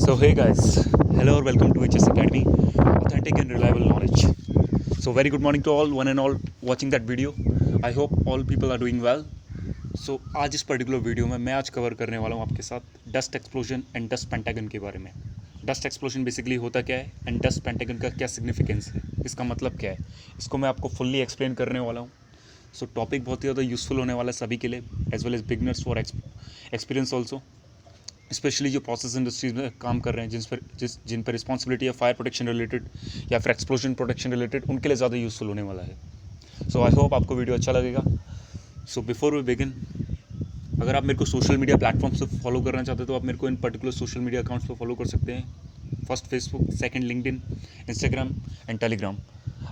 So hey guys, hello or welcome to HS Academy, authentic and reliable knowledge. So very good morning to all, one and all watching that video. I hope all people are doing well. So आज इस particular video में मैं आज cover करने वाला हूँ आपके साथ dust explosion and dust pentagon के बारे में. डस्ट एक्सप्लोजन बेसिकली होता क्या है एंड डस्ट पेंटागन का क्या सिग्निफिकेंस है, इसका मतलब क्या है, इसको मैं आपको फुल्ली एक्सप्लेन करने वाला हूँ. सो टॉपिक बहुत ही ज़्यादा यूज़फुल होने वाला है सभी के लिए, as well as beginners for experience also, specially जो प्रोसेस इंडस्ट्रीज में काम कर रहे हैं जिन पर रिस्पॉन्सिबिलिटी है फायर प्रोटेक्शन रिलेटेड या फिर एक्सप्लोजन प्रोटेक्शन रिलेटेड, उनके लिए ज़्यादा यूज़फुल होने वाला है. सो आई होप आपको वीडियो अच्छा लगेगा. सो बिफोर वी बिगिन, अगर आप मेरे को सोशल मीडिया प्लेटफॉर्म्स पे फॉलो करना चाहते हैं तो आप मेरे को इन पर्टिकुलर सोशल मीडिया अकाउंट्स पे फॉलो कर सकते हैं. First Facebook, second LinkedIn, Instagram and Telegram.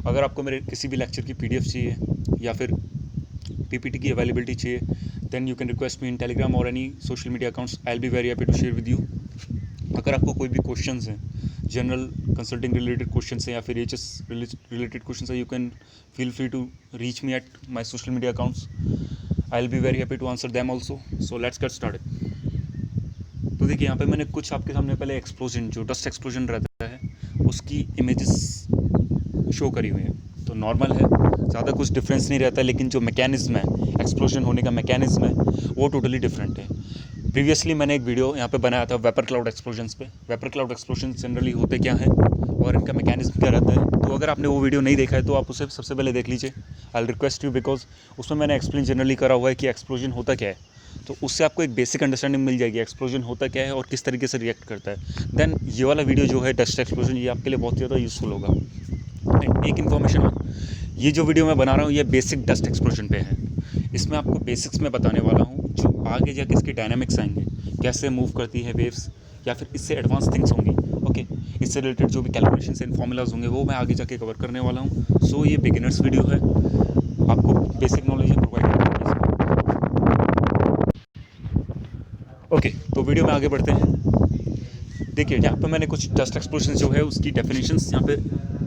अगर आपको मेरे किसी भी लेक्चर की PDF चाहिए या फिर PPT की अवेलेबिलिटी चाहिए, then you can request me in Telegram और any social media accounts. I will be very happy to share with you. अगर आपको कोई भी क्वेश्चंस हैं, जनरल कंसल्टिंग रिलेटेड क्वेश्चंस हैं या फिर HS रिलेटेड क्वेश्चंस हैं, you can feel free to reach me at my social media accounts. I will be very happy to answer them also. So let's get started. तो देखिए यहाँ पे मैंने कुछ आपके सामने पहले एक्सप्लोजन, जो डस्ट एक्सप्लोजन रहता है, उसकी इमेजेस शो करी हुई हैं. तो नॉर्मल है, ज़्यादा कुछ डिफरेंस नहीं रहता है, लेकिन जो मैकेनिज़्म है, एक्सप्लोजन होने का मैकेनिज़्म है, वो टोटली डिफरेंट है. प्रीवियसली मैंने एक वीडियो यहाँ पे बनाया था वेपर क्लाउड एक्सप्लोजन्स पे. वेपर क्लाउड एक्सप्लोजन जनरली होते क्या हैं और इनका मैकेनिज़्म क्या रहता है. तो अगर आपने वो वीडियो नहीं देखा है तो आप उसे सबसे पहले देख लीजिए. I will request you, because उसमें मैंने एक्सप्लेन जनरली करा हुआ है कि एक्सप्लोजन होता क्या है. तो उससे आपको एक बेसिक अंडरस्टैंडिंग मिल जाएगी एक्सप्लोजन होता क्या है और किस तरीके से रिएक्ट करता है. देन ये वाला वीडियो जो है डस्ट एक्सप्लोजन, ये आपके लिए बहुत ज़्यादा यूज़फुल होगा. एंड एक इन्फॉर्मेशन हो, ये जो वीडियो मैं बना रहा हूँ ये बेसिक डस्ट एक्सप्लोजन पे है. इसमें आपको बेसिक्स में बताने वाला हूँ, जो आगे जाके इसके डायनामिक्स आएंगे, कैसे मूव करती है वेव्स, या फिर इससे एडवांस थिंग्स होंगी. ओके, इससे रिलेटेड जो भी कैलकुलेशंस एंड फॉर्मूलाज होंगे वो मैं आगे जाके कवर करने वाला हूँ. सो ये बिगिनर्स वीडियो है, आपको बेसिक नॉलेज प्रोवाइड करेंगे. ओके, तो वीडियो में आगे बढ़ते हैं. देखिए यहाँ पे मैंने कुछ डस्ट एक्सप्लोजन जो है उसकी डेफिनेशंस यहाँ पे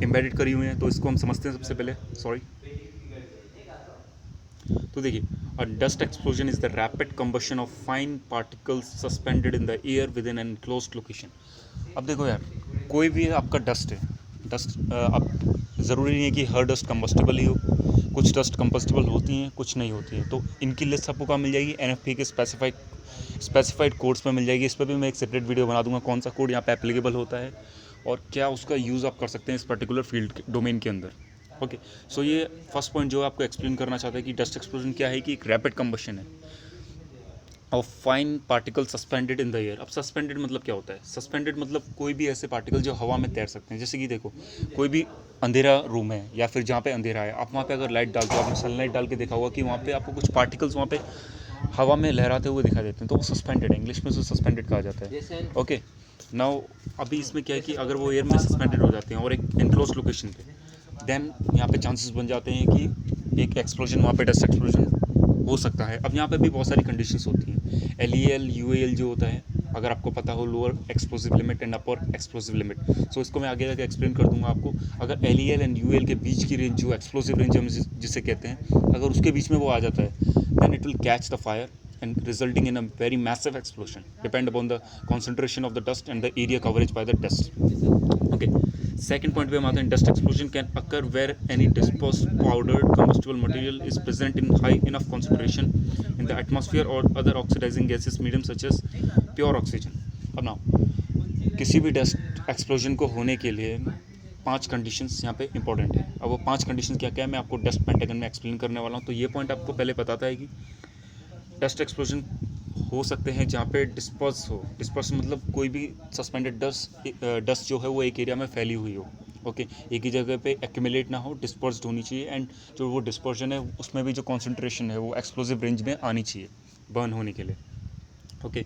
एम्बेडेड करी हुई हैं, तो इसको हम समझते हैं सबसे पहले. सॉरी. तो देखिए, अ dust explosion is the rapid combustion of fine particles suspended in the air with in an enclosed location. अब देखो यार, कोई भी आपका डस्ट है, डस्ट अब ज़रूरी नहीं है कि हर डस्ट कंबस्टिबल ही हो. कुछ डस्ट कंबस्टिबल होती हैं, कुछ नहीं होती हैं. तो इनकी लिस्ट आपको कहाँ मिल जाएगी? NFPA के स्पेसिफाइड कोड्स पर मिल जाएगी. इस पर भी मैं एक सेपरेट वीडियो बना दूंगा, कौन सा कोड यहाँ पे एप्लीकेबल होता है और क्या उसका यूज़ आप कर सकते हैं इस पर्टिकुलर फील्ड डोमेन के अंदर. ओके, सो ये फर्स्ट पॉइंट जो आपको एक्सप्लेन करना चाहता है कि डस्ट एक्सप्लोजन क्या है, कि एक रैपिड कंबशन है of fine particle suspended in the air. अब सस्पेंडेड मतलब क्या होता है? सस्पेंडेड मतलब कोई भी ऐसे पार्टिकल जो हवा में तैर सकते हैं. जैसे कि देखो, कोई भी अंधेरा रूम है या फिर जहाँ पे अंधेरा है, आप वहाँ पे अगर लाइट डालते हो, आपने सनलाइट डाल के देखा होगा कि वहाँ पे आपको कुछ पार्टिकल्स वहाँ पे हवा में लहराते हुए दिखाई देते हैं, तो वो सस्पेंडेड है. इंग्लिश में उसे सस्पेंडेड कहा जाता है. ओके, नाउ अभी इसमें क्या है कि अगर वो एयर में सस्पेंडेड हो जाते हैं और एक एनक्लोज लोकेशन पे, देन यहाँ पे चांसेस बन जाते हैं कि एक एक्सप्लोजन, वहाँ पे डस्ट एक्सप्लोजन हो सकता है. अब यहाँ पे भी बहुत सारी कंडीशंस होती हैं. LEL UAL जो होता है, अगर आपको पता हो, lower explosive limit and upper explosive limit. So इसको मैं आगे जाके एक्सप्लेन कर दूंगा आपको. अगर LEL एंड UAL के बीच की रेंज, जो एक्सप्लोजिव रेंज हम जिसे कहते हैं, अगर उसके बीच में वो आ जाता है, then it will catch the fire and resulting in a very massive explosion, depend upon the concentration of the dust and the area coverage by the dust. Okay, second point पे हम आते हैं. Dust explosion can occur where any dispersed powdered combustible material is present in high enough concentration in the atmosphere or other oxidizing gases medium such as pure oxygen. अब now, किसी भी dust explosion को होने के लिए 5 conditions यहाँ पे important है. अब वो 5 कंडीशंस क्या क्या है, मैं आपको डस्ट पेंटागन में एक्सप्लेन करने वाला हूँ. तो ये पॉइंट आपको पहले बताता है कि डस्ट एक्सप्लोजन हो सकते हैं जहाँ पे डिस्पर्स हो. डिस्पर्स मतलब कोई भी सस्पेंडेड डस्ट जो है वो एक एरिया में फैली हुई हो. ओके, एक ही जगह पे एक्यूमुलेट ना हो, डिस्पर्स्ड होनी चाहिए. एंड जो वो डिस्पर्जन है उसमें भी जो कॉन्सेंट्रेशन है वो एक्सप्लोजिव रेंज में आनी चाहिए बर्न होने के लिए. ओके,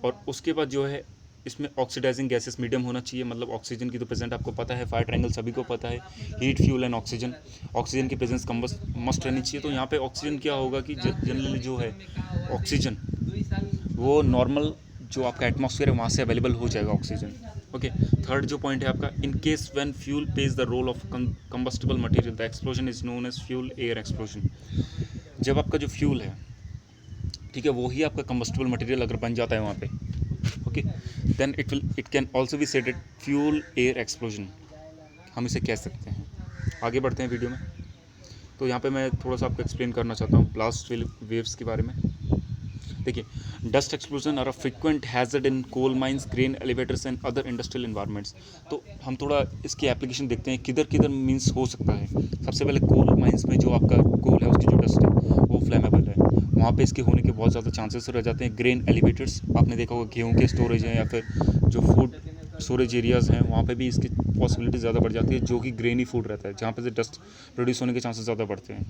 और उसके बाद जो है इसमें ऑक्सीडाइजिंग गैसेस मीडियम होना चाहिए. मतलब ऑक्सीजन की तो प्रेजेंट आपको पता है, फायर ट्रायंगल सभी को पता है, heat, fuel and oxygen. Oxygen की प्रेजेंस मस्ट रहनी चाहिए. तो यहाँ पे ऑक्सीजन क्या होगा कि जनरली जो है ऑक्सीजन वो नॉर्मल जो आपका एटमॉस्फेयर है वहाँ से अवेलेबल हो जाएगा ऑक्सीजन. ओके, थर्ड जो पॉइंट है आपका, in case when fuel plays the role of combustible material the explosion is known as fuel air explosion. जब आपका जो फ्यूल है, ठीक है, वही आपका कंबस्टिबल मटेरियल अगर बन जाता है वहाँ पे, okay, then it can also be said at fuel air explosion, हम इसे कह सकते हैं। आगे बढ़ते हैं वीडियो में। तो यहाँ पे मैं थोड़ा सा आपको एक्सप्लेन करना चाहता हूँ ब्लास्ट वेव्स के बारे में। देखिए, dust explosion are a frequent hazard in coal mines, grain elevators and other industrial environments. तो हम थोड़ा इसकी एप्लीकेशन देखते हैं किधर किधर मीन्स हो सकता है। सबसे पहले कोल माइंस में जो आपका कोल है उसकी जो डस्ट है वो फ्लेमेबल है, वहाँ पे इसके होने के बहुत ज़्यादा चांसेस रह जाते हैं। ग्रेन एलिवेटर्स, आपने देखा होगा गेहूँ के स्टोरेज हैं या फिर जो फूड स्टोरेज एरियाज़ हैं वहाँ पे भी इसकी पॉसिबिलिटी ज़्यादा बढ़ जाती है, जो कि ग्रेनी फूड रहता है, जहाँ पे से डस्ट प्रोड्यूस होने के चांसेस ज़्यादा बढ़ते हैं।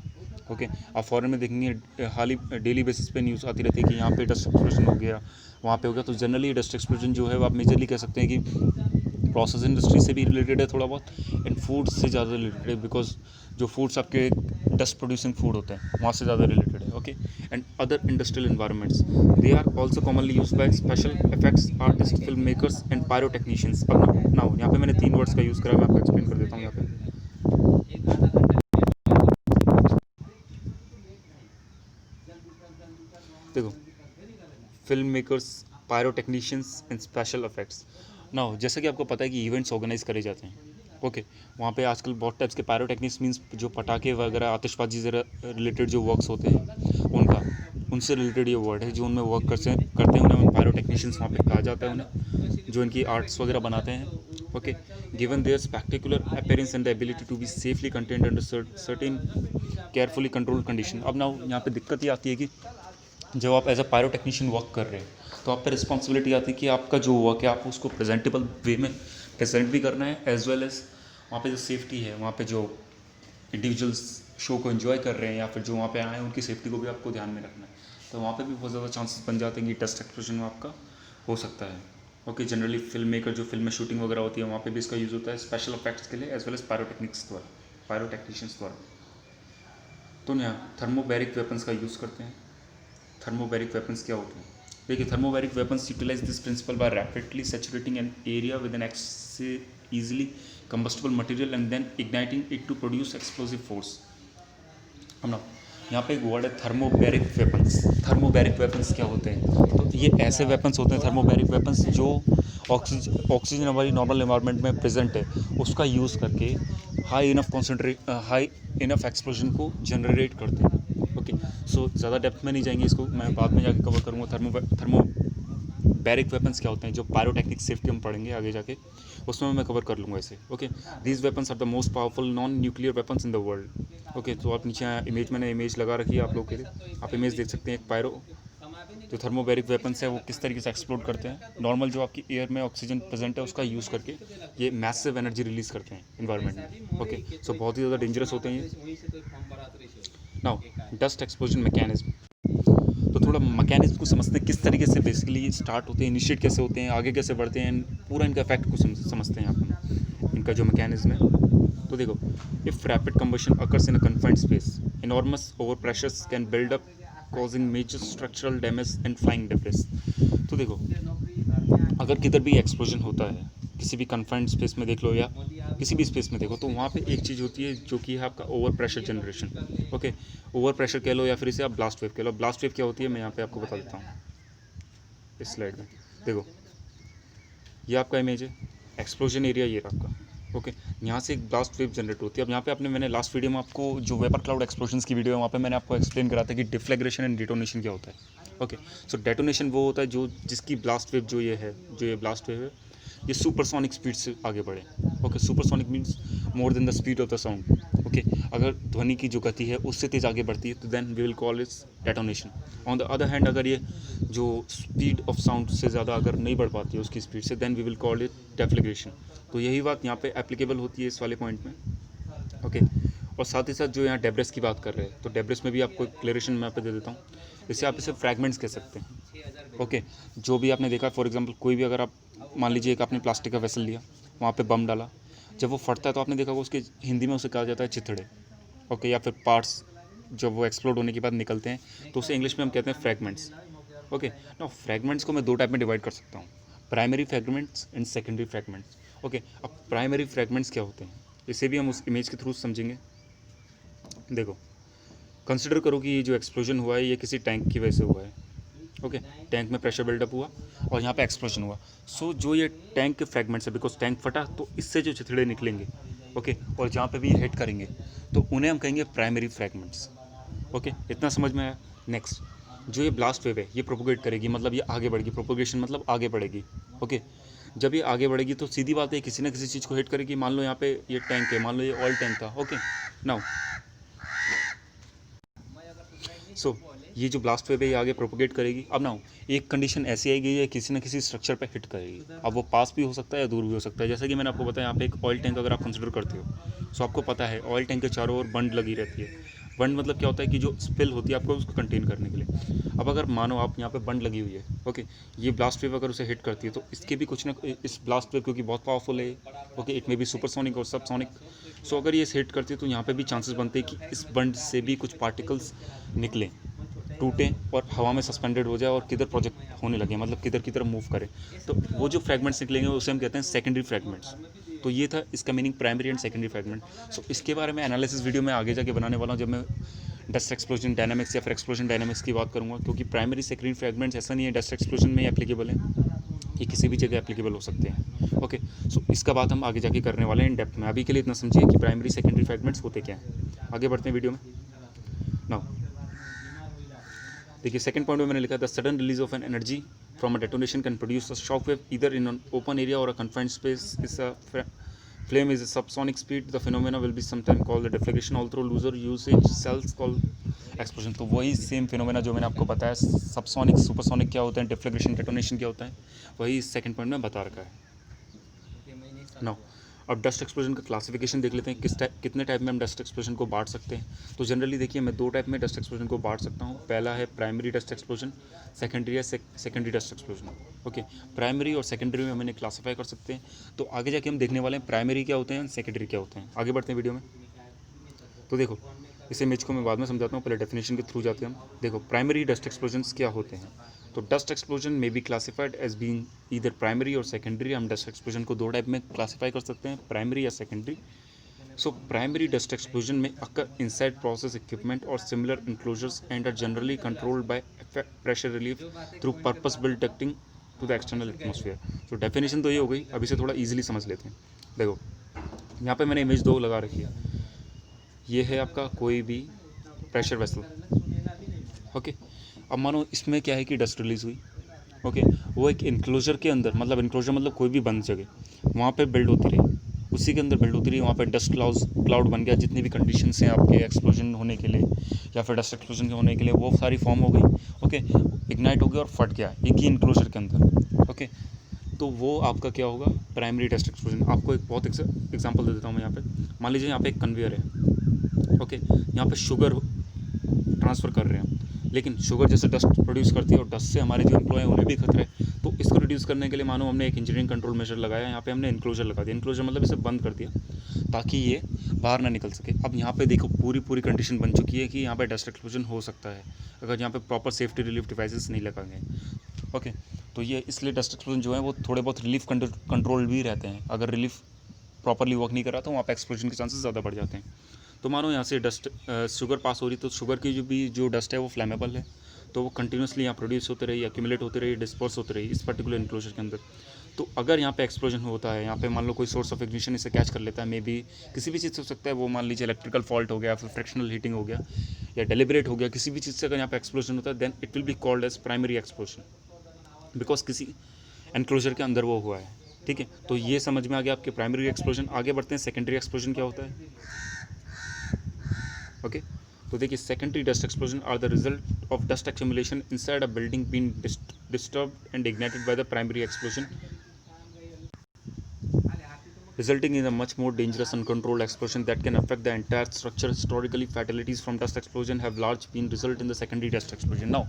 ओके, आप फॉरेन में देखेंगे हाल ही डेली बेसिस पे न्यूज़ आती रहती है कि यहाँ पे डस्ट एक्सप्लोजन हो गया, वहाँ पे हो गया। तो जनरली डस्ट एक्सप्लोजन जो है वो आप मेजरली कह सकते हैं कि प्रोसेस इंडस्ट्री से भी रिलेटेड है थोड़ा बहुत, एंड फूड से ज़्यादा रिलेटेड है, बिकॉज जो फूड्स आपके डस्ट प्रोड्यूसिंग फूड होते हैं वहाँ से ज़्यादा रिलेटेड है। Okay, and other industrial environments, they are also commonly use by special effects artist, film makers and pyro technicians. अब नाउ यहाँ पे मैंने 3 वर्ड्स का यूज़ करा, मैं आपको एक्सप्लेन कर देता हूँ यहाँ पे। देखो, film makers, pyro technicians and special effects. Now जैसा कि आपको पता है कि इवेंट्स ऑर्गेनाइज करे जाते हैं, ओके, वहाँ पे आजकल बहुत टाइप्स के पायरो टेक्निक्स मीन्स जो पटाखे वगैरह आतिशबाजी से रिलेटेड जो वर्क्स होते हैं उनका, उनसे रिलेटेड ये वर्ड है जो उनमें वर्क करते हैं उन्हें पायरो टेक्नीशियंस वहाँ पे कहा जाता है उन्हें, जो इनकी आर्ट्स वगैरह बनाते हैं। Okay, given their spectacular appearance and the ability to be safely contained under certain carefully controlled condition. अब नाउ यहाँ पे दिक्कत ये आती है कि जब आप as a pyro technician work कर रहे हैं तो आप पे रिस्पॉन्सिबिलिटी आती है कि आपका जो वर्क है आपको उसको प्रेजेंटेबल वे में प्रेजेंट भी करना है, एज वेल एज वहाँ पे जो सेफ्टी है, वहाँ पे जो इंडिविजुअल्स शो को एंजॉय कर रहे हैं या फिर जो वहाँ पे आए हैं उनकी सेफ्टी को भी आपको ध्यान में रखना है। तो वहाँ पे भी बहुत ज़्यादा चांसेस बन जाते हैं कि डस्ट एक्सप्लोजन में आपका हो सकता है। ओके, जनरली फिल्म मेकर जो फिल्म में शूटिंग वगैरह होती है वहाँ पे भी इसका यूज़ होता है स्पेशल इफेक्ट्स के लिए, as well as pyro techniques द्वारा, पायरो टेक्नीशियंस द्वारा। तो यहाँ थर्मोबैरिक वेपन्स का यूज़ करते हैं। थर्मोबैरिक वेपन्स क्या होते हैं? देखिए, thermobaric weapons utilize this principle by rapidly saturating an area with an easily combustible material and then igniting it to produce explosive force. हम ना यहाँ पे एक वर्ड है थर्मोबैरिक वेपन्स। थर्मोबैरिक वेपन्स क्या होते हैं? तो ये ऐसे वेपन्स होते हैं थर्मोबैरिक वेपन्स जो ऑक्सीजन हमारी नॉर्मल इन्वायरमेंट में प्रेजेंट है उसका यूज़ करके हाई इनफ एक्सप्लोजन को जनरेट करते हैं। ओके, सो ज़्यादा डेप्थ में नहीं जाएंगे, इसको मैं बाद में जाके कवर करूँगा। थर्मोबैरिक वेपन्स क्या होते हैं, जो पायरोटेक्निक सेफ्टी हम पढ़ेंगे आगे जाके उसमें मैं कवर कर लूँगा इसे। Okay, these weapons are the most powerful non nuclear weapons in the world. Okay, तो आप नीचे इमेज, मैंने इमेज लगा रखी है आप लोग के लिए, आप इमेज देख सकते हैं। एक पायरो जो थर्मोबैरिक वेपन्स है वो किस तरीके से एक्सप्लोड करते हैं, नॉर्मल जो आपकी एयर में ऑक्सीजन प्रेजेंट है उसका यूज़ करके ये मैसिव एनर्जी रिलीज़ करते हैं इन्वायरमेंट में। ओके, सो बहुत ही ज़्यादा डेंजरस होते हैं ये। नाउ डस्ट एक्सप्लोजन मैकेनिज्म, तो थोड़ा मैकेनिज्म को समझते हैं किस तरीके से बेसिकली स्टार्ट होते हैं, इनिशिएट कैसे होते हैं, आगे कैसे बढ़ते हैं, पूरा इनका इफेक्ट को समझते हैं यहाँ पर, इनका जो मैकेनिज्म है। तो देखो, if rapid combustion occurs in a confined space, enormous over pressures can build up causing major structural damage and flying debris। तो देखो, अगर किधर भी एक्सप्लोजन होता है किसी भी कन्फाइंड स्पेस में देख लो या किसी भी स्पेस में देखो, तो वहाँ पे एक चीज़ होती है जो कि है आपका over pressure generation. Okay, over pressure कह लो या फिर इसे आप ब्लास्ट वेव कह लो। ब्लास्ट वेव क्या होती है मैं यहाँ पे आपको बता देता हूँ इस स्लाइड में। देखो, ये आपका इमेज है, एक्सप्लोजन एरिया ये रहा आपका। ओके, यहाँ से एक ब्लास्ट वेव जनरेट होती है। अब यहाँ पे मैंने लास्ट वीडियो में आपको जो वेपर क्लाउड एक्सप्लोजन्स की वीडियो है वहाँ पे मैंने आपको एक्सप्लेन करा था कि डिफ्लेग्रेशन एंड डेटोनेशन क्या होता है। ओके, सो डेटोनेशन वो होता है जो जिसकी ब्लास्ट वेव जो ये ब्लास्ट वेव है ये सुपरसोनिक स्पीड से आगे बढ़े। Okay, supersonic means more than the speed of the sound. Okay, अगर ध्वनि की जो गति है उससे तेज़ आगे बढ़ती है तो then we will call its detonation. On the other hand, अगर ये जो स्पीड ऑफ साउंड से ज़्यादा अगर नहीं बढ़ पाती है उसकी स्पीड से, then we will call it deflagration. तो यही बात यहाँ पे एप्लीकेबल होती है इस वाले पॉइंट में। ओके, और साथ ही साथ जो यहाँ डेब्रिस की बात कर रहे हैं तो डेब्रिस में भी आपको क्लियरेशन मैं यहाँ पे दे देता हूँ। इसे आप इसे फ्रैगमेंट्स कह सकते हैं। ओके, जो भी आपने देखा, फॉर एग्जांपल कोई भी अगर आप मान लीजिए एक आपने प्लास्टिक का वेसल लिया, वहाँ पे बम डाला, जब वो फटता है तो आपने देखा होगा उसके हिंदी में उसे कहा जाता है चिथड़े। ओके, या फिर पार्ट्स जब वो एक्सप्लोड होने के बाद निकलते हैं तो उसे इंग्लिश में हम कहते हैं फ्रैगमेंट्स। ओके, ना फ्रैगमेंट्स को मैं 2 टाइप में डिवाइड कर सकता हूँ, primary fragments and secondary fragments. Okay, अब प्राइमरी फ्रैगमेंट्स क्या होते हैं इसे भी हम उस इमेज के थ्रू समझेंगे। देखो, कंसिडर करो कि ये जो एक्सप्लोजन हुआ है ये किसी टैंक की वजह से हुआ है। ओके, टैंक में प्रेशर बिल्डअप हुआ और यहाँ पे एक्सप्लोजन हुआ। सो जो ये टैंक के फ्रैगमेंट्स है, बिकॉज टैंक फटा तो इससे जो चिथड़े निकलेंगे, ओके, और जहाँ पे भी हिट करेंगे तो उन्हें हम कहेंगे प्राइमरी फ्रैगमेंट्स। ओके, इतना समझ में आया। नेक्स्ट, जो ये ब्लास्ट वेव है ये प्रोपोगेट करेगी, मतलब ये आगे बढ़ेगी, प्रोपोगेशन मतलब आगे बढ़ेगी। ओके, जब ये आगे बढ़ेगी तो सीधी बात है किसी ना किसी चीज़ को हिट करेगी। मान लो यहाँ पे ये टैंक है, मान लो ये ऑयल टैंक था। ओके, नाउ सो ये जो ब्लास्ट वेव है ये आगे प्रोपोगेट करेगी। अब ना एक कंडीशन ऐसी आएगी ये किसी न किसी स्ट्रक्चर पे हिट करेगी। अब वो पास भी हो सकता है या दूर भी हो सकता है। जैसे कि मैंने आपको बताया, यहाँ पे एक ऑयल टैंक अगर आप कंसिडर करते हो, सो आपको पता है ऑयल टैंक के चारों ओर बंड लगी रहती है। बंड मतलब क्या होता है कि जो स्पिल होती है आपको उसको कंटेन करने के लिए। अब अगर मानो आप यहाँ पे बंड लगी हुई है, ओके, ये ब्लास्ट वेव अगर उसे हिट करती है तो इसके भी कुछ ना, इस ब्लास्ट वेव क्योंकि बहुत पावरफुल है, ओके, इट में भी सुपरसोनिक और सबसोनिक। सो अगर ये हिट करती है तो यहाँ पे भी चांसेस बनते हैं कि इस बंड से भी कुछ पार्टिकल्स निकलें, टूटें और हवा में सस्पेंडेड हो जाए और किधर प्रोजेक्ट होने लगे, मतलब किधर की तरफ मूव करे। तो वो जो फ्रैगमेंट्स निकलेंगे उसे हम कहते हैं सेकेंडरी फ्रैगमेंट्स। तो ये था इसका meaning, primary and secondary fragment. So इसके बारे में एनालिसिस वीडियो में आगे जाके बनाने वाला हूँ, जब मैं डस्ट एक्सप्लोजन डायनामिक्स या फिर एक्सप्लोजन डायनामिक्स की बात करूँगा। क्योंकि प्राइमरी सेकेंडरी फ्रैगमेंट्स ऐसा नहीं है डस्ट एक्सप्लोजन में एप्लीकेबल है, ये किसी भी जगह एप्लीकेबल हो सकते हैं। ओके, सो इसका बात हम आगे जाके करने वाले हैं इन डेप्थ में। अभी के लिए इतना समझिए कि प्राइमरी सेकेंडरी फ्रैगमेंट्स होते क्या हैं। आगे बढ़ते हैं वीडियो में। नाउ देखिए, सेकंड पॉइंट में मैंने लिखा the sudden release of an energy from a detonation can produce a shock wave either in an open area or a confined space. इस flame is a subsonic speed. The phenomena will be sometimes called the deflagration, although looser usage cells called explosion. तो वही same phenomena जो मैंने आपको बताया, subsonic supersonic क्या होता है, डिफ्लेग्रेशन डेटोनेशन क्या होता है, वही सेकंड पॉइंट में बता रखा है। नो, अब डस्ट एक्सप्लोजन का क्लासिफिकेशन देख लेते हैं, कितने टाइप में हम डस्ट एक्सप्लोजन को बांट सकते हैं। तो जनरली देखिए, मैं दो टाइप में डस्ट एक्सप्लोजन को बांट सकता हूँ। पहला है प्राइमरी डस्ट एक्सप्लोजन, सेकेंडरी है secondary dust explosion. Okay, primary or secondary में हम इन्हें क्लासीफाई कर सकते हैं। तो आगे जाके हम देखने वाले हैं प्राइमरी क्या होते हैं, सेकेंडरी क्या होते हैं। आगे बढ़ते हैं वीडियो में। तो देखो, इस इमेज को मैं बाद में समझाता हूँ, पहले डेफिनेशन के थ्रू जाते हैं हम। देखो, प्राइमरी डस्ट एक्सप्लोजन्स क्या होते हैं। तो डस्ट एक्सप्लोजन में be classified as being either primary or secondary. हम डस्ट एक्सप्लोजन को दो टाइप में क्लासीफाई कर सकते हैं, प्राइमरी या secondary. So primary dust explosion में occur inside process equipment or similar enclosures and are generally controlled by pressure relief through purpose built ducting to the external atmosphere. तो definition तो ये हो गई, अभी से थोड़ा ईजिली समझ लेते हैं। देखो, यहाँ पे मैंने इमेज दो लगा रखी है। ये है आपका कोई भी प्रेशर वेसल। ओके, अब मानो इसमें क्या है कि डस्ट रिलीज़ हुई। ओके, वो एक इनक्लोजर के अंदर, मतलब इनक्लोजर मतलब कोई भी बंद जगह, वहाँ पे बिल्ड होती रही, उसी के अंदर बिल्ड होती रही। वहाँ पे डस्ट क्लाउड बन गया। जितनी भी कंडीशंस हैं आपके एक्सप्लोजन होने के लिए या फिर डस्ट एक्सप्लोजन के होने के लिए, वो सारी फॉर्म हो गई। ओके, इग्नाइट हो गया और फट गया एक ही इनक्लोजर के अंदर। ओके, तो वो आपका क्या होगा, प्राइमरी डस्ट एक्सप्लोजन। आपको एक बहुत एग्जांपल दे देता हूँ मैं यहाँ पे। मान लीजिए यहाँ पे एक कन्वेयर है। ओके, यहाँ पे शुगर ट्रांसफ़र कर रहे हैं, लेकिन शुगर जैसे डस्ट प्रोड्यूस करती है और डस्ट से हमारे जो एम्प्लॉय हैं उन्हें भी खतरा है। तो इसको रिड्यूस करने के लिए मानो हमने एक इंजीनियरिंग कंट्रोल मेजर लगाया, यहाँ पे हमने इनक्लोजर लगा दिया। इनक्लोजर मतलब इसे बंद कर दिया ताकि ये बाहर ना निकल सके। अब यहाँ पे देखो, पूरी कंडीशन बन चुकी है कि यहाँ पे डस्ट एक्सप्लोजन हो सकता है अगर यहाँ पे प्रॉपर सेफ्टी रिलीफ डिवाइसेस नहीं लगा गए। ओके, तो ये इसलिए डस्ट एक्सप्लोजन जो है वो थोड़े बहुत रिलीफ कंट्रोल भी रहते हैं। अगर रिलीफ प्रॉपरली वर्क नहीं कर रहा तो वहाँ पे एक्सप्लोजन के चांसेस ज़्यादा बढ़ जाते हैं। तो मानो यहाँ से डस्ट शुगर पास हो रही, तो शुगर की जो डस्ट है वो फ्लैमेबल है, तो वो कंटिन्यूसली यहाँ प्रोड्यूस होते रही, एक्यूमुलेट होते रही, डिस्पर्स होते रही इस पर्टिकुलर इनक्लोजर के अंदर। तो अगर यहाँ पे एक्सप्लोजन होता है, यहाँ पे मान लो कोई सोर्स ऑफ इग्निशन इसे कैच कर लेता है, मे बी किसी भी चीज़ से हो सकता है, वो मान लीजिए इलेक्ट्रिकल फॉल्ट हो गया, फिर फ्रैक्शनल हीटिंग हो गया या डेलिबरेट हो गया, किसी भी चीज़ से अगर यहाँ पे एक्सप्लोजन होता है, then it will be called as primary explosion, because किसी एनक्लोजर के अंदर वो हुआ है। ठीक है, तो ये समझ में आ गया आपके प्राइमरी एक्सप्लोजन। आगे बढ़ते हैं, सेकेंडरी एक्सप्लोजन क्या होता है। ओके, तो देखिए, secondary dust explosion are the result of dust accumulation inside a building being disturbed and ignited by the primary explosion, resulting in a much more dangerous uncontrolled explosion that can affect the entire structure. Historically, fatalities from dust explosion have largely been result in the secondary dust explosion. Now,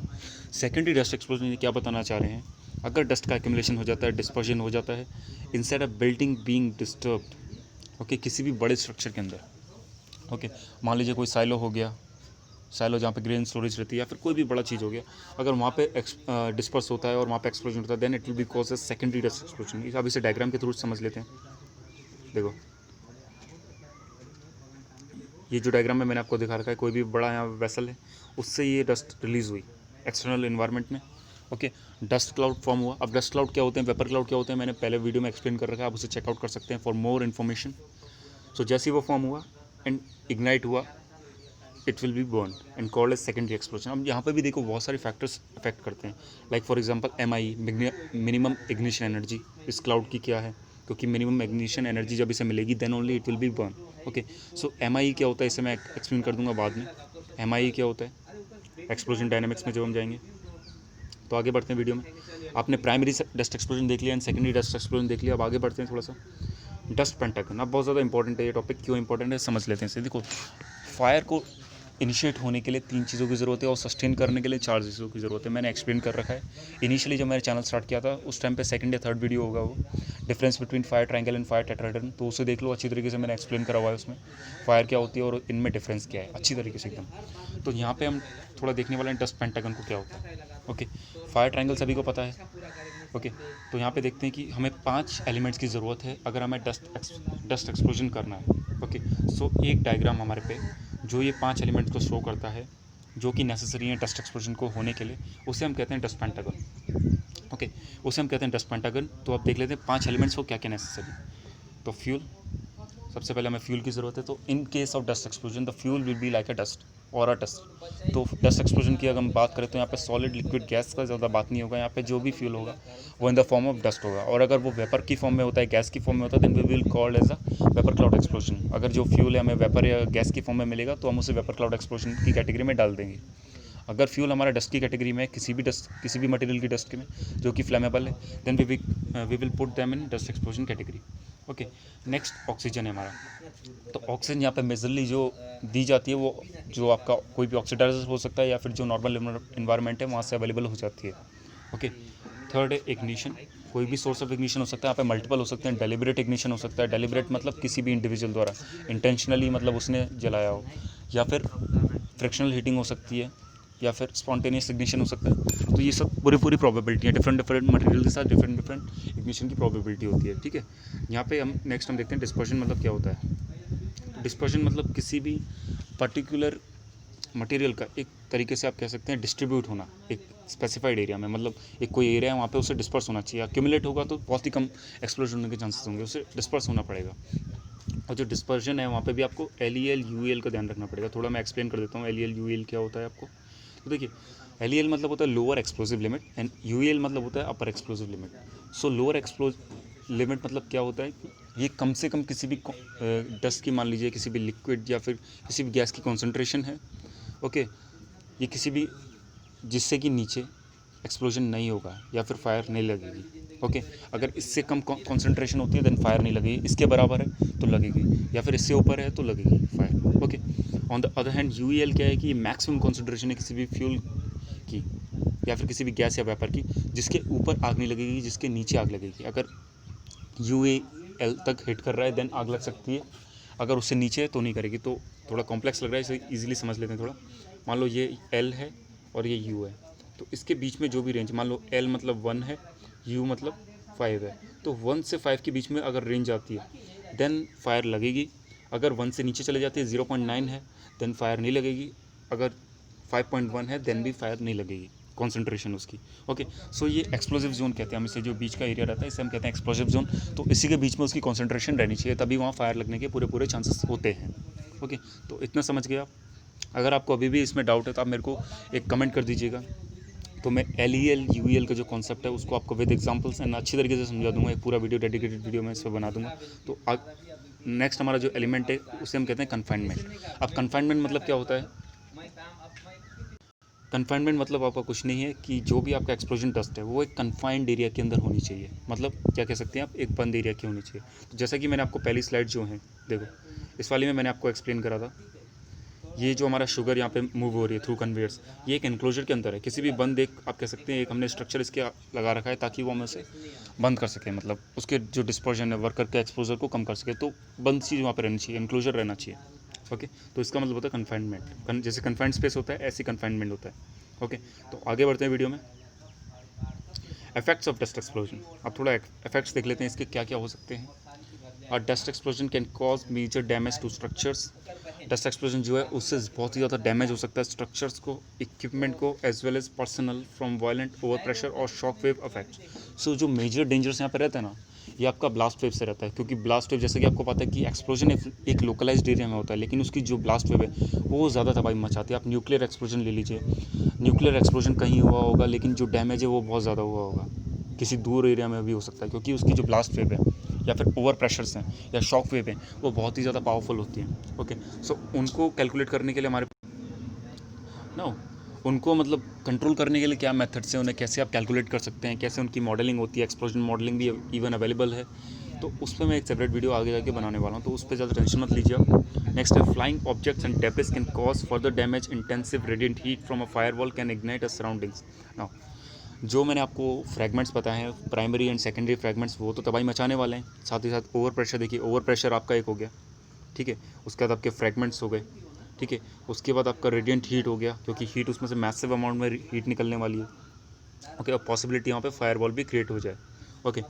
secondary dust explosion ये क्या बताना चाह रहे हैं, अगर dust का accumulation हो जाता है, डिस्पर्जन हो जाता है inside a building being disturbed, okay, किसी भी बड़े स्ट्रक्चर के अंदर। ओके, मान लीजिए कोई साइलो हो गया, साइलो जहाँ पे ग्रेन स्टोरेज रहती है, या फिर कोई भी बड़ा चीज़ हो गया, अगर वहाँ पे डिस्पर्स होता है और वहाँ पे एक्सप्लोजन होता है, then it will be cause a secondary dust explosion. अब इसे डायग्राम के थ्रू समझ लेते हैं। देखो, ये जो डायग्राम में मैंने आपको दिखा रखा है, कोई भी बड़ा यहाँ वेसल है, उससे ये डस्ट रिलीज़ हुई एक्सटर्नल इन्वायरमेंट में। ओके, डस्ट क्लाउड फॉर्म हुआ। अब डस्ट क्लाउड क्या होते हैं, वेपर क्लाउड क्या होते हैं, मैंने पहले वीडियो में एक्सप्लेन कर रखा है, आप उसे चेकआउट कर सकते हैं फॉर मोर इन्फॉर्मेशन। सो जैसे ही वो फॉर्म हुआ एंड इग्नाइट हुआ, it will be burn and called as secondary explosion. अब यहाँ पे भी देखो बहुत सारे फैक्टर्स अफेक्ट करते हैं, like for example MI, minimum ignition energy इस क्लाउड की क्या है, क्योंकि मिनिमम इग्निशन एनर्जी जब इसे मिलेगी then only it will be burn. Okay, so MI क्या होता है इसे मैं एक्सप्लेन कर दूंगा बाद में। MI क्या होता है एक्सप्लोजन डायनामिक्स में जब हम जाएंगे। तो आगे बढ़ते हैं वीडियो में। आपने प्राइमरी डस्ट एक्सप्लोजन देख लिया एंड सेकेंडरी डस्ट एक्सप्लोजन देख लिया। अब आगे बढ़ते हैं थोड़ा सा डस्ट पेंटागन। अब बहुत ज़्यादा इंपॉर्टेंट है ये टॉपिक। क्यों इंपॉर्टेंट है समझ लेते हैं इसे। देखो, फायर को इनिशिएट होने के लिए 3 चीज़ों की ज़रूरत है और सस्टेन करने के लिए 4 चीज़ों की ज़रूरत है। मैंने एक्सप्लेन कर रखा है। इनिशियली जब मैंने चैनल स्टार्ट किया था उस टाइम पे सेकंड या थर्ड वीडियो होगा वो, difference between fire triangle and fire tetrahedron, तो उसे देख लो अच्छी तरीके से, मैंने एक्सप्लेन करा हुआ है उसमें फायर क्या होती है और इनमें डिफरेंस क्या है अच्छी तरीके से एकदम। तो यहाँ पे हम थोड़ा देखने वाले हैं डस्ट पेंटागन को क्या होता है। ओके, फायर ट्रायंगल सभी को पता है। ओके, तो यहाँ पे देखते हैं कि हमें 5 एलिमेंट्स की ज़रूरत है अगर हमें डस्ट एक्सप्लोजन करना है। ओके, सो एक डायग्राम हमारे पे जो ये 5 एलिमेंट्स को शो करता है जो कि नेसेसरी है डस्ट एक्सप्लोजन को होने के लिए, उसे हम कहते हैं डस्ट पेंटागन। ओके, उसे हम कहते हैं डस्ट पेंटागन। तो अब देख लेते हैं 5 एलिमेंट्स को क्या क्या नेसेसरी। तो फ्यूल, सबसे पहले हमें फ्यूल की ज़रूरत है। तो in case of dust explosion the fuel will be like a dust और अ डस्ट। तो डस्ट एक्सप्लोजन की अगर हम बात करें तो यहाँ पे सॉलिड लिक्विड गैस का ज़्यादा बात नहीं होगा। यहाँ पे जो भी फ्यूल होगा वो in the form of dust होगा, और अगर वो वेपर की फॉर्म में होता है, गैस की फॉर्म में होता है, then we will called as a vapour cloud explosion. अगर जो फ्यूल है हमें वेपर या गैस की फॉर्म में मिलेगा तो हम उसे वेपर क्लाउड एक्सप्लोजन की कैटेगरी में डाल देंगे। अगर फ्यूल हमारा डस्ट की कैटेगरी में है, किसी भी मटेरियल की डस्ट में जो कि फ्लेमेबल है, then we will put them in dust explosion category. Okay, next oxygen है हमारा। तो ऑक्सीजन यहाँ पे मेजरली जो दी जाती है वो जो आपका कोई भी ऑक्सीडाइजर हो सकता है या फिर जो नॉर्मल इन्वायरमेंट है वहाँ से अवेलेबल हो जाती है। ओके, थर्ड है इग्निशन। कोई भी सोर्स ऑफ इग्निशन हो सकता है, यहाँ पे मल्टीपल हो सकते हैं। डेलिबरेट इग्निशन हो सकता है। डेलिबरेट मतलब किसी भी इंडिविजुअल द्वारा इंटेंशनली, मतलब उसने जलाया हो, या फिर फ्रिक्शनल हीटिंग हो सकती है, या फिर स्पॉन्टेनियस इग्निशन हो सकता है। तो ये सब पूरी प्रोबेबिलिटी है, डिफरेंट मटेरियल के साथ डिफरेंट इग्निशन की प्रोबेबिलिटी होती है। ठीक है, यहाँ पे हम नेक्स्ट देखते हैं डिस्पर्शन मतलब क्या होता है। तो डिस्पर्शन मतलब किसी भी पर्टिकुलर मटेरियल का एक तरीके से आप कह सकते हैं डिस्ट्रीब्यूट होना एक स्पेसिफाइड एरिया में, मतलब एक कोई एरिया है वहाँ पे उसे डिस्पर्स होना चाहिए। अक्यूमुलेट होगा तो बहुत ही कम एक्सप्लोजन होने के चांसेस होंगे, उसे डिस्पर्स होना पड़ेगा। और जो डिस्पर्जन है वहाँ पे भी आपको LEL UEL का ध्यान रखना पड़ेगा। थोड़ा मैं एक्सप्लेन कर देता हूँ LEL UEL क्या होता है आपको। तो देखिए, LEL मतलब होता है lower explosive limit and UEL मतलब होता है upper explosive limit. So lower explosive limit मतलब क्या होता है, ये कम से कम किसी भी डस्ट की, मान लीजिए किसी भी लिक्विड या फिर किसी भी गैस की कॉन्सेंट्रेशन है। ओके, ये किसी भी जिससे कि नीचे एक्सप्लोजन नहीं होगा या फिर फायर नहीं लगेगी। ओके, अगर इससे कम कॉन्सेंट्रेशन होती है देन फायर नहीं लगेगी, इसके बराबर है तो लगेगी, या फिर इससे ऊपर है तो लगेगी fire. Okay, on the other hand UEL क्या है कि ये मैक्सिमम कॉन्सेंट्रेशन है किसी भी फ्यूल की या फिर किसी भी गैस या वेपर की, जिसके ऊपर आग नहीं लगेगी, जिसके नीचे आग लगेगी। अगर UEL तक हिट कर रहा है देन आग लग सकती है, अगर उससे नीचे है तो नहीं करेगी। तो थोड़ा कॉम्प्लेक्स लग रहा है, इसे ईजिली समझ लेते हैं थोड़ा। मान लो ये L है और ये U है, तो इसके बीच में जो भी रेंज, मान लो L मतलब 1 है, U मतलब 5 है, तो 1 से 5 के बीच में अगर रेंज आती है देन फायर लगेगी। अगर 1 से नीचे चले जाती है, 0.9 है, देन फायर नहीं लगेगी। अगर 5.1 है देन भी फायर नहीं लगेगी, कॉन्सेंट्रेशन उसकी। ओके, सो ये एक्सप्लोजिव जोन कहते हैं हम इसे, जो बीच का एरिया रहता है इसे हम कहते हैं एक्सप्लोजिव जोन। तो इसी के बीच में उसकी कॉन्सेंट्रेशन रहनी चाहिए, तभी वहाँ फायर लगने के पूरे चांसेस होते हैं। ओके, तो इतना समझ गए आप। अगर आपको अभी भी इसमें डाउट है तो आप मेरे को एक कमेंट कर दीजिएगा, तो मैं LEL UEL का जो कॉन्सेप्ट है उसको आपको विद एग्जांपल्स एंड अच्छी तरीके से समझा दूंगा। एक पूरा वीडियो, डेडिकेटेड वीडियो मैं इस पर बना दूंगा। तो नेक्स्ट हमारा जो एलिमेंट है उसे हम कहते हैं कन्फाइनमेंट। अब कन्फाइनमेंट मतलब क्या होता है, कन्फाइनमेंट मतलब आपका कुछ नहीं है कि जो भी आपका एक्सप्लोजन डस्ट है वो एक कन्फाइंड एरिया के अंदर होनी चाहिए। मतलब क्या कह सकते हैं आप, एक बंद एरिया की होनी चाहिए। तो जैसा कि मैंने आपको पहली स्लाइड जो है देखो, इस वाली में मैंने आपको एक्सप्लेन करा था, ये जो हमारा शुगर यहाँ पे मूव हो रही है थ्रू कन्वेयर्स, ये एक एनक्लोजर के अंदर है। किसी भी बंद, एक आप कह सकते हैं एक हमने स्ट्रक्चर इसके लगा रखा है ताकि वो हम उसे बंद कर सकें, मतलब उसके जो डिस्पर्जन है वर्कर के एक्सपोजर को कम कर सके। तो बंद चीज़ वहाँ पर रहनी चाहिए, एनक्लोजर रहना चाहिए। ओके, तो इसका मतलब होता है कन्फाइनमेंट। जैसे कन्फाइंड स्पेस होता है ऐसे कन्फाइनमेंट होता है। ओके, तो आगे बढ़ते हैं वीडियो में। Effects of dust explosion. अब थोड़ा इफेक्ट्स देख लेते हैं इसके क्या क्या हो सकते हैं। Dust explosion can cause major damage to structures dust explosion जो है उससे बहुत ही ज़्यादा डैमेज हो सकता है स्ट्रक्चर्स को, इक्विपमेंट को, as well as personal from violent over pressure और शॉक वेव इफेक्ट। सो जो मेजर डेंजर्स यहाँ पे रहता है ना, ये आपका ब्लास्ट वेव से रहता है, क्योंकि ब्लास्ट वेव जैसे कि आपको पता है कि एक्सप्लोजन एक लोकलाइज्ड एरिया में होता है, लेकिन उसकी जो ब्लास्ट वेव है वो ज़्यादा तबाही मचाती है। आप न्यूक्लियर एक्सप्लोजन ले लीजिए, न्यूक्लियर एक्सप्लोजन कहीं हुआ होगा लेकिन जो डैमेज है वो बहुत ज़्यादा हुआ होगा, किसी दूर एरिया में भी हो सकता है, क्योंकि उसकी जो ब्लास्ट वेव है या फिर ओवर प्रेशर्स हैं या शॉक वेव हैं वो बहुत ही ज़्यादा पावरफुल होती हैं। ओके, सो उनको कैलकुलेट करने के लिए हमारे ना उनको मतलब कंट्रोल करने के लिए क्या मेथड्स हैं, उन्हें कैसे आप कैलकुलेट कर सकते हैं, कैसे उनकी मॉडलिंग होती है, एक्सप्लोजन मॉडलिंग भी इवन अवेलेबल है, तो उस पर मैं एक सेपरेट वीडियो आगे जाके बनाने वाला हूँ, तो उस पर ज़्यादा टेंशन मत लीजिए आप। नेक्स्ट है flying objects and debris can cause further damage, intensive radiant heat from a firewall can ignite a surroundings. Now जो मैंने आपको फ्रैगमेंट्स बताए हैं, प्राइमरी एंड सेकेंडरी फ्रैगमेंट्स, वो तो तबाही मचाने वाले हैं, साथ ही साथ ओवर प्रेशर देखिए, ओवर प्रेशर आपका एक हो गया, ठीक है, उसके बाद आपके फ्रैगमेंट्स हो गए, ठीक है, उसके बाद आपका रेडिएंट हीट हो गया, क्योंकि हीट उसमें से मैसिव अमाउंट में हीट निकलने वाली है। ओके, और पॉसिबिलिटी यहाँ पे फायरवॉल भी क्रिएट हो जाए। Okay,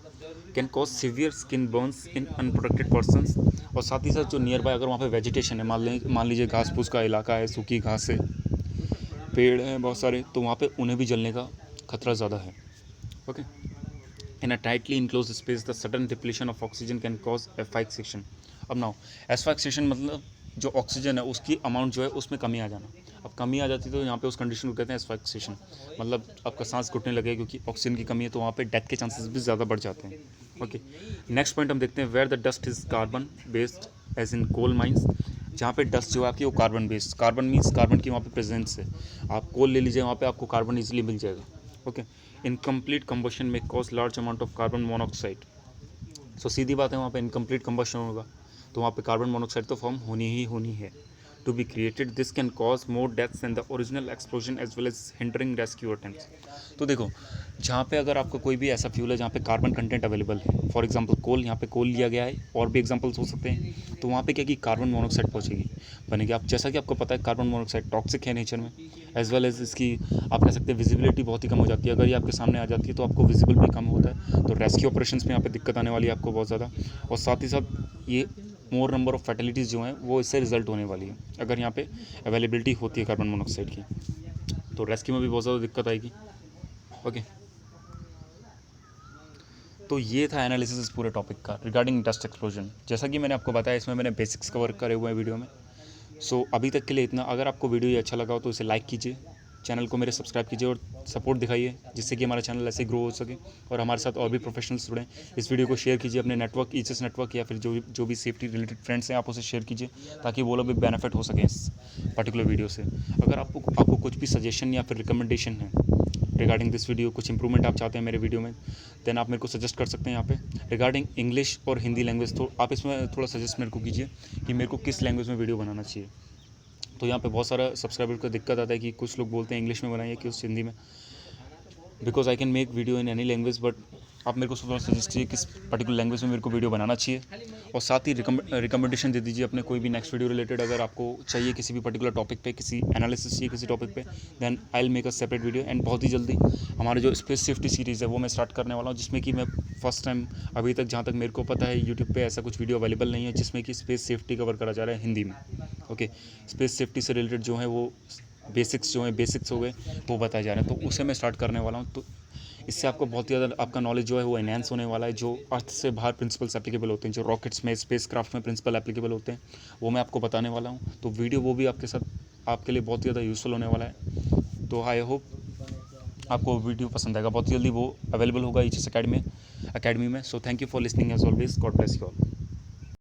can cause severe skin Burns in unprotected persons, और साथ ही साथ जो नियर बाय अगर वहाँ पे वेजिटेशन है, मान लीजिए घास फूस का इलाका है, सूखी घास है, पेड़ हैं बहुत सारे, तो वहाँ पे उन्हें भी जलने का खतरा ज़्यादा है। Okay, in a tightly enclose space the sudden depletion of oxygen can cause asphyxiation. अब नाउ एस्फाइक्सेशन मतलब जो ऑक्सीजन है उसकी अमाउंट जो है उसमें कमी आ जाना। अब कमी आ जाती है तो यहाँ पे उस कंडीशन को कहते हैं एस्फाइक्सेशन, मतलब आपका सांस घुटने लगे क्योंकि ऑक्सीजन की कमी है, तो वहाँ पे डेथ के चांसेस भी ज़्यादा बढ़ जाते हैं। ओके, नेक्स्ट पॉइंट हम देखते हैं, where the dust is carbon based as in coal mines, जहाँ पे डस्ट जो है आपकी वो carbon based, carbon means carbon की वहाँ पे प्रेजेंस है, आप कोल ले लीजिए वहाँ पे आपको कार्बन ईजिली मिल जाएगा। ओके, इनकम्प्लीट कंबशन में cause large amount of carbon monoxide. So सीधी बात है, वहाँ पे इनकम्प्लीट कंबशन होगा तो वहाँ पे कार्बन मोनोऑक्साइड तो फॉर्म होनी है to be created. This can cause more deaths than the original explosion as well as hindering rescue attempts. तो देखो, जहाँ पे अगर आपका कोई भी ऐसा फ्यूल है जहाँ पे कार्बन कंटेंट अवेलेबल है, फॉर एग्जांपल कोल, यहाँ पे कोल लिया गया है, और भी एग्जांपल्स हो सकते हैं, तो वहाँ पे क्या कि कार्बन मोनोऑक्साइड पहुँचेगी, बनेगी। आप जैसा कि आपको पता है कार्बन मोनोऑक्साइड टॉक्सिक है नेचर में, एज वेल एज इसकी आप कह सकते हैं विजिबिलिटी बहुत ही कम हो जाती है, अगर ये आपके सामने आ जाती है तो आपको विजिबल भी कम होता है, तो रेस्क्यू ऑपरेशंस में यहाँ पे दिक्कत आने वाली है आपको बहुत ज़्यादा, और साथ ही साथ ये मोर नंबर ऑफ़ फैटिलिटीज़ जो हैं वो इससे रिजल्ट होने वाली है अगर यहाँ पे अवेलेबिलिटी होती है कार्बन मोनोऑक्साइड की, तो रेस्क्यू में भी बहुत ज़्यादा दिक्कत आएगी। ओके, तो ये था एनालिसिस इस पूरे टॉपिक का रिगार्डिंग डस्ट एक्सप्लोजन। जैसा कि मैंने आपको बताया, इसमें मैंने बेसिक्स कवर करे हुए हैं वीडियो में। सो अभी तक के लिए इतना। अगर आपको वीडियो ये अच्छा लगा हो तो इसे लाइक कीजिए, चैनल को मेरे सब्सक्राइब कीजिए और सपोर्ट दिखाइए, जिससे कि हमारा चैनल ऐसे ग्रो हो सके और हमारे साथ और भी प्रोफेशनल्स जुड़ें। इस वीडियो को शेयर कीजिए अपने नेटवर्क, ईचएस नेटवर्क, या फिर जो भी सेफ्टी रिलेटेड फ्रेंड्स हैं आप उसे शेयर कीजिए, ताकि वो लोग भी बेनिफिट हो सकें इस पर्टिकुलर वीडियो से। अगर आपको कुछ भी सजेशन या फिर रिकमेंडेशन है रिगार्डिंग दिस वीडियो, कुछ इंप्रूवमेंट आप चाहते हैं मेरे वीडियो में, देन आप मेरे को सजेस्ट कर सकते हैं यहाँ पे रिगार्डिंग इंग्लिश और हिंदी लैंग्वेज। तो आप इसमें थोड़ा सजेस्ट मेरे को कीजिए कि मेरे को किस लैंग्वेज में वीडियो बनाना चाहिए। तो यहाँ पे बहुत सारा सब्सक्राइबर को दिक्कत आता है कि कुछ लोग बोलते हैं इंग्लिश में बनाइए, कुछ हिंदी में, because I can make video in any language, but आप मेरे को थोड़ा सजेस्ट कीजिए किस पर्टिकुलर लैंग्वेज में मेरे को वीडियो बनाना चाहिए, और साथ ही रिकमेंडेशन दे दीजिए अपने कोई भी नेक्स्ट वीडियो रिलेटेड। अगर आपको चाहिए किसी भी पर्टिकुलर टॉपिक पे, किसी एनालिसिस चाहिए किसी टॉपिक पे, then I will make a separate video. And बहुत ही जल्दी हमारे जो स्पेस सेफ्टी सीरीज़ है वो मैं स्टार्ट करने वाला हूँ, जिसमें कि मैं फर्स्ट टाइम अभी तक जहाँ तक मेरे को पता है यूट्यूब पे ऐसा कुछ वीडियो अवेलेबल नहीं है जिसमें कि स्पेस सेफ्टी कवर करा जा रहा है हिंदी में। ओके, स्पेस सेफ्टी से रिलेटेड जो है वो बेसिक्स हो गए वो बताए जा रहे हैं, तो उसे मैं स्टार्ट करने वाला हूँ। तो इससे आपको बहुत ही ज़्यादा आपका नॉलेज जो है वो एनहेंस होने वाला है। जो अर्थ से बाहर प्रिंसिपल्स एप्लीकेबल होते हैं, जो रॉकेट्स में, स्पेस क्राफ्ट में प्रिंसिपल एप्लीकेबल होते हैं, वो मैं आपको बताने वाला हूँ। तो वीडियो वो भी आपके साथ आपके लिए बहुत ही ज़्यादा यूज़फुल होने वाला है। तो आई होप आपको वीडियो पसंद आएगा। बहुत जल्दी वो अवेलेबल होगा ईचएस अकेडमी में। So thank you for listening as always. God bless you all.